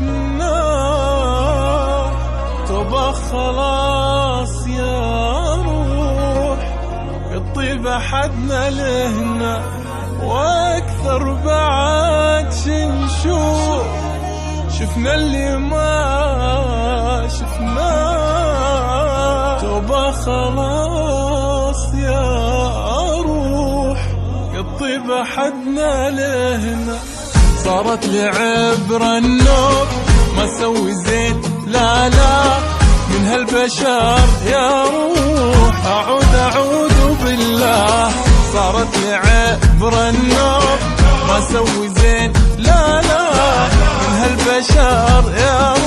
شفناه توبة خلاص يا روح، الطيبة حدنا لهنا واكثر بعد شنشوف، شفنا اللي ما شفناه. توبة خلاص يا روح، الطيبة حدنا لهنا صارت لي عبرة النوب، ما سوي زين لا لا من هالبشر يا روح، أعوذ بالله. صارت لي عبرة النوب، ما سوي زين لا لا من هالبشر يا روح.